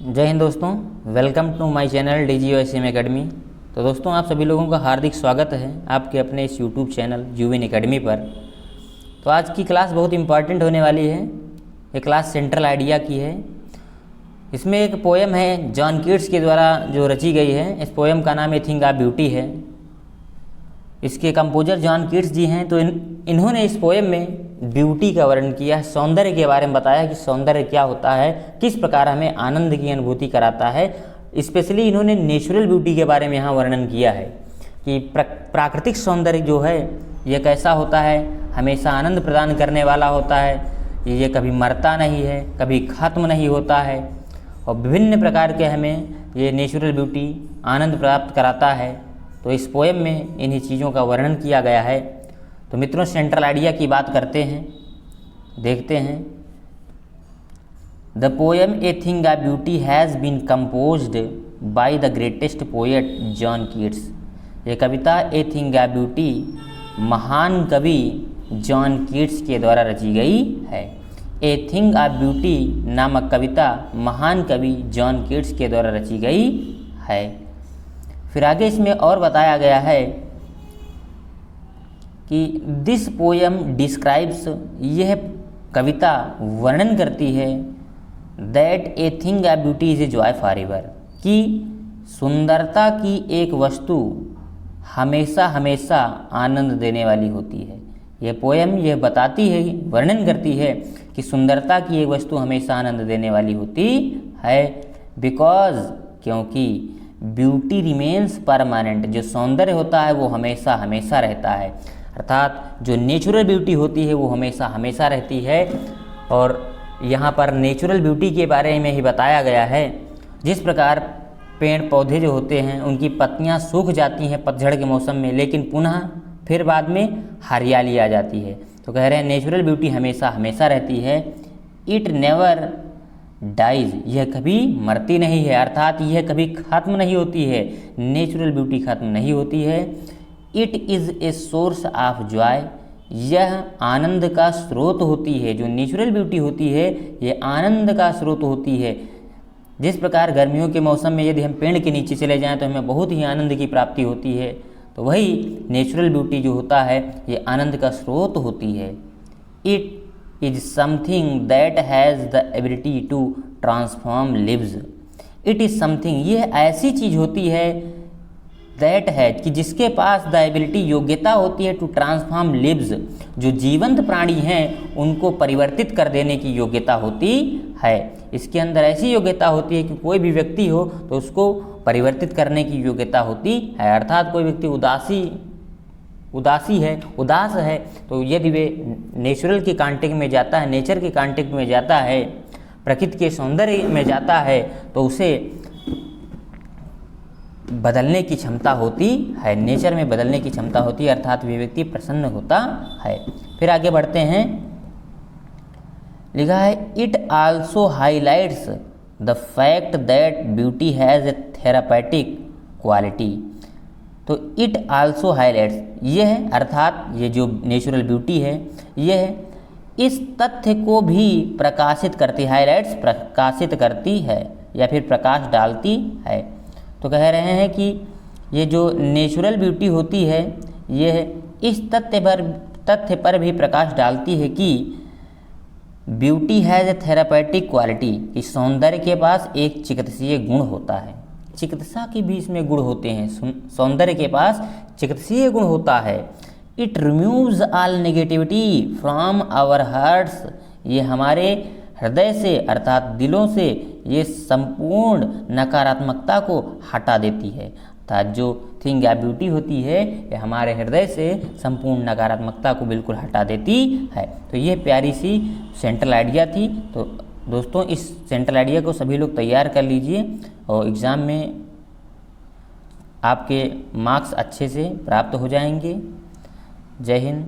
जय हिंद दोस्तों, welcome to my channel DGOSM academy. तो दोस्तों, आप सभी लोगों का हार्दिक स्वागत है आपके अपने इस यूट्यूब चैनल जुविन एकेडमी पर। तो आज की क्लास बहुत इम्पॉर्टेंट होने वाली है। ये क्लास सेंट्रल आइडिया की है। इसमें एक पोएम है जॉन कीट्स के द्वारा जो रची गई है। इस पोएम का नाम ए थिंग ऑफ ब्यूटी है। इसके कंपोजर जॉन कीट्स जी हैं। तो इन्होंने इस पोएम में ब्यूटी का वर्णन किया है, सौंदर्य के बारे में बताया कि सौंदर्य क्या होता है, किस प्रकार हमें आनंद की अनुभूति कराता है। स्पेशली इन्होंने नेचुरल ब्यूटी के बारे में यहाँ वर्णन किया है कि प्राकृतिक सौंदर्य जो है ये कैसा होता है, हमेशा आनंद प्रदान करने वाला होता है। ये कभी मरता नहीं है, कभी ख़त्म नहीं होता है और विभिन्न प्रकार के हमें ये नेचुरल ब्यूटी आनंद प्राप्त कराता है। तो इस पोएम में इन्हीं चीज़ों का वर्णन किया गया है। तो मित्रों, सेंट्रल आइडिया की बात करते हैं, देखते हैं। The poem a thing of beauty has been composed by the greatest poet John Keats. ये कविता ए थिंग ऑफ ब्यूटी महान कवि जॉन कीट्स के द्वारा रची गई है। ए थिंग ऑफ ब्यूटी नामक कविता महान कवि जॉन कीट्स के द्वारा रची गई है। फिर आगे इसमें और बताया गया है कि दिस पोएम डिस्क्राइब्स, यह कविता वर्णन करती है that A thing of beauty is a joy for ever, कि सुंदरता की एक वस्तु हमेशा हमेशा आनंद देने वाली होती है। यह पोएम यह बताती है, वर्णन करती है कि सुंदरता की एक वस्तु हमेशा आनंद देने वाली होती है। बिकॉज, क्योंकि ब्यूटी रिमेन्स परमानेंट, जो सौंदर्य होता है वो हमेशा हमेशा रहता है। अर्थात जो नेचुरल ब्यूटी होती है वो हमेशा हमेशा रहती है। और यहाँ पर नेचुरल ब्यूटी के बारे में ही बताया गया है। जिस प्रकार पेड़ पौधे जो होते हैं उनकी पत्तियाँ सूख जाती हैं पतझड़ के मौसम में, लेकिन पुनः फिर बाद में हरियाली आ जाती है। तो कह रहे हैं नेचुरल ब्यूटी हमेशा हमेशा रहती है। इट नेवर डाइज, यह कभी मरती नहीं है, अर्थात यह कभी ख़त्म नहीं होती है। नेचुरल ब्यूटी ख़त्म नहीं होती है। It is a source of Joy, यह आनंद का स्रोत होती है। जो नेचुरल ब्यूटी होती है ये आनंद का स्रोत होती है। जिस प्रकार गर्मियों के मौसम में यदि हम पेड़ के नीचे चले जाएं तो हमें बहुत ही आनंद की प्राप्ति होती है, तो वही नेचुरल ब्यूटी जो होता है ये आनंद का स्रोत होती है। It is something that has the ability to transform lives. It is something, यह ऐसी चीज़ होती है दैट है कि जिसके पास द एबिलिटी, योग्यता होती है टू ट्रांसफॉर्म लिव्स, जो जीवंत प्राणी हैं उनको परिवर्तित कर देने की योग्यता होती है। इसके अंदर ऐसी योग्यता होती है कि कोई भी व्यक्ति हो तो उसको परिवर्तित करने की योग्यता होती है। अर्थात कोई व्यक्ति उदास है तो यदि वे नेचुरल के कांटेक्ट में जाता है, नेचर के कांटेक्ट में जाता है, प्रकृति के सौंदर्य में जाता है, तो उसे बदलने की क्षमता होती है, नेचर में बदलने की क्षमता होती है, अर्थात वे व्यक्ति प्रसन्न होता है। फिर आगे बढ़ते हैं, लिखा है it also highlights the fact that beauty has a therapeutic quality. तो इट आल्सो हाईलाइट्स, यह अर्थात ये जो नेचुरल ब्यूटी है यह इस तथ्य को भी प्रकाशित करती है, हाईलाइट्स प्रकाशित करती है या फिर प्रकाश डालती है। तो कह रहे हैं कि ये जो नेचुरल ब्यूटी होती है यह इस तथ्य पर भी प्रकाश डालती है कि beauty has a therapeutic quality, कि सौंदर्य के पास एक चिकित्सीय गुण होता है। चिकित्सा के भी इसमें गुण होते हैं, सौंदर्य के पास चिकित्सीय गुण होता है। It removes all negativity from our hearts, ये हमारे हृदय से अर्थात दिलों से ये संपूर्ण नकारात्मकता को हटा देती है। अर्थात जो थिंग ऑफ ब्यूटी होती है ये हमारे हृदय से संपूर्ण नकारात्मकता को बिल्कुल हटा देती है। तो ये प्यारी सी सेंट्रल आइडिया थी। तो दोस्तों, इस सेंट्रल आइडिया को सभी लोग तैयार कर लीजिए और एग्ज़ाम में आपके मार्क्स अच्छे से प्राप्त हो जाएंगे। जय हिंद।